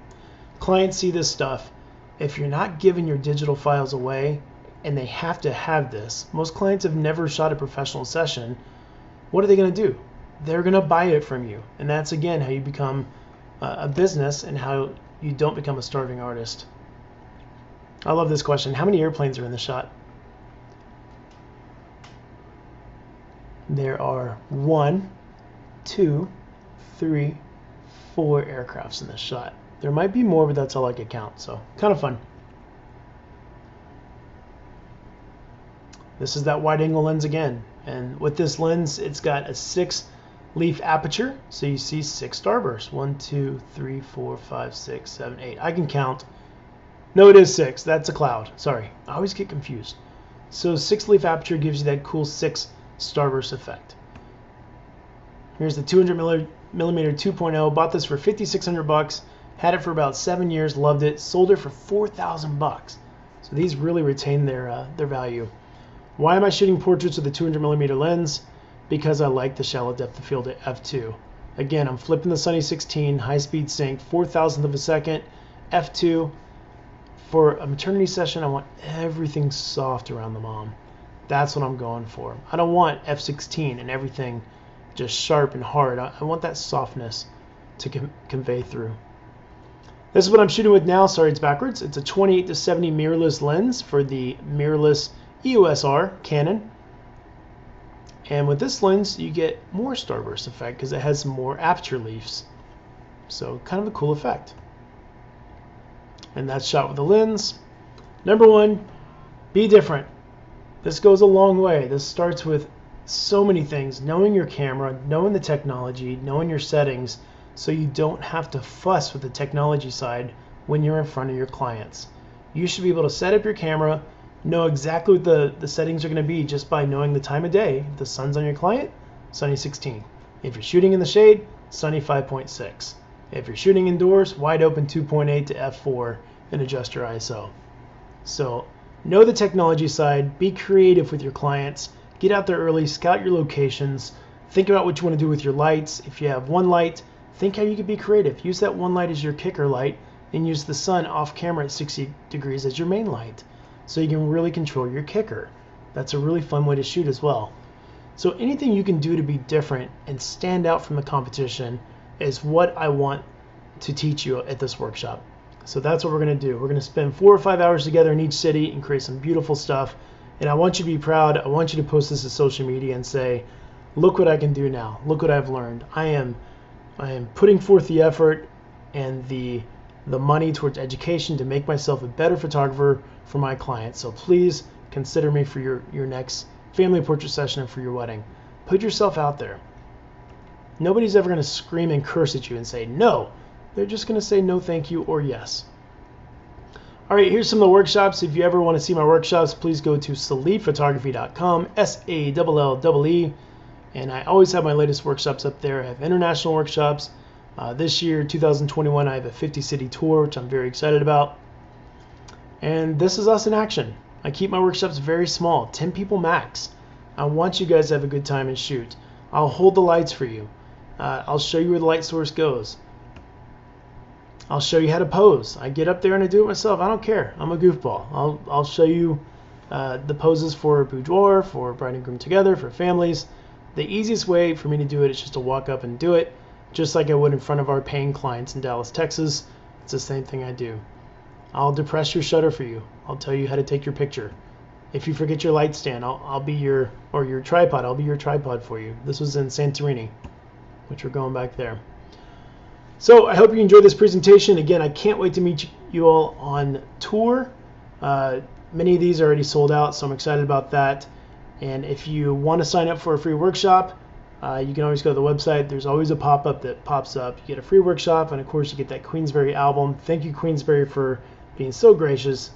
Clients see this stuff. If you're not giving your digital files away and they have to have this, most clients have never shot a professional session. What are they going to do? They're going to buy it from you. And that's, again, how you become a business and how you don't become a starving artist. I love this question. How many airplanes are in the shot? There are 1, 2, 3, 4 aircrafts in this shot. There might be more, but that's all I could count, so kind of fun. This is that wide angle lens again, and with this lens, it's got a 6-leaf aperture, so you see 6 starbursts. 1, 2, 3, 4, 5, 6, 7, 8. I can count. No, it is 6. That's a cloud. Sorry, I always get confused. So 6-leaf aperture gives you that cool 6 starburst effect. Here's the 200 millimeter 2.0. Bought this for $5,600. Had it for about 7 years. Loved it. Sold it for $4,000. So these really retain their value. Why am I shooting portraits with a 200 millimeter lens? Because I like the shallow depth of field at f2. Again, I'm flipping the Sunny 16 high speed sync, 4,000th of a second, f2. For a maternity session, I want everything soft around the mom. That's what I'm going for. I don't want f16 and everything just sharp and hard. I want that softness to convey through. This is what I'm shooting with now. Sorry, it's backwards. It's a 28-70 mirrorless lens for the mirrorless EOS R Canon. And with this lens, you get more starburst effect because it has some more aperture leaves. So kind of a cool effect. And that's shot with the lens. Number 1, be different. This goes a long way. This starts with so many things. Knowing your camera, knowing the technology, knowing your settings, so you don't have to fuss with the technology side when you're in front of your clients. You should be able to set up your camera, know exactly what the settings are going to be just by knowing the time of day. If the sun's on your client, Sunny 16. If you're shooting in the shade, Sunny 5.6. If you're shooting indoors, wide open 2.8 to f4 and adjust your ISO. So know the technology side, be creative with your clients, get out there early, scout your locations, think about what you want to do with your lights. If you have one light, think how you could be creative. Use that one light as your kicker light and use the sun off camera at 60 degrees as your main light so you can really control your kicker. That's a really fun way to shoot as well. So anything you can do to be different and stand out from the competition is what I want to teach you at this workshop. So that's what we're going to do. We're going to spend 4 or 5 hours together in each city and create some beautiful stuff. And I want you to be proud. I want you to post this to social media and say, look what I can do now. Look what I've learned. I am putting forth the effort and the money towards education to make myself a better photographer for my clients. So please consider me for your next family portrait session and for your wedding. Put yourself out there. Nobody's ever going to scream and curse at you and say no. They're just going to say no thank you or yes. All right, here's some of the workshops. If you ever want to see my workshops, please go to salleephotography.com, SALLE. And I always have my latest workshops up there. I have international workshops. This year, 2021, I have a 50-city tour, which I'm very excited about. And this is us in action. I keep my workshops very small, 10 people max. I want you guys to have a good time and shoot. I'll hold the lights for you. I'll show you where the light source goes. I'll show you how to pose. I get up there and I do it myself. I don't care. I'm a goofball. I'll show you the poses for boudoir, for bride and groom together, for families. The easiest way for me to do it is just to walk up and do it, just like I would in front of our paying clients in Dallas, Texas. It's the same thing I do. I'll depress your shutter for you. I'll tell you how to take your picture. If you forget your light stand, I'll be your tripod. I'll be your tripod for you. This was in Santorini, which we're going back there. So I hope you enjoyed this presentation. Again, I can't wait to meet you all on tour. Many of these are already sold out, so I'm excited about that. And if you want to sign up for a free workshop, you can always go to the website. There's always a pop-up that pops up. You get a free workshop, and of course you get that Queensberry album. Thank you, Queensberry, for being so gracious.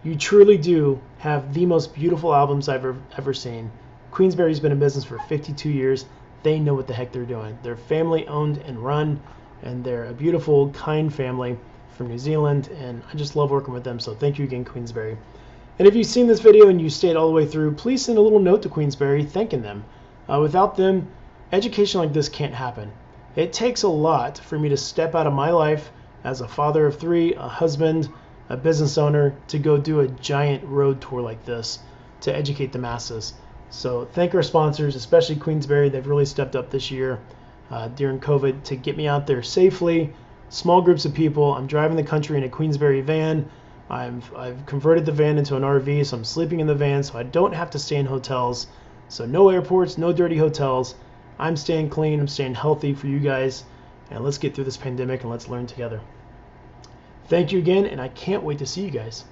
You truly do have the most beautiful albums I've ever seen. Queensberry's been in business for 52 years. They know what the heck they're doing. They're family owned and run, and they're a beautiful, kind family from New Zealand, and I just love working with them. So thank you again, Queensberry. And if you've seen this video and you stayed all the way through, please send a little note to Queensberry thanking them. Without them, education like this can't happen. It takes a lot for me to step out of my life as a father of 3, a husband, a business owner, to go do a giant road tour like this to educate the masses. So thank our sponsors, especially Queensberry. They've really stepped up this year during COVID to get me out there safely. Small groups of people. I'm driving the country in a Queensberry van. I've converted the van into an RV, so I'm sleeping in the van so I don't have to stay in hotels. So no airports, no dirty hotels. I'm staying clean, I'm staying healthy for you guys, and let's get through this pandemic and let's learn together. Thank you again, and I can't wait to see you guys.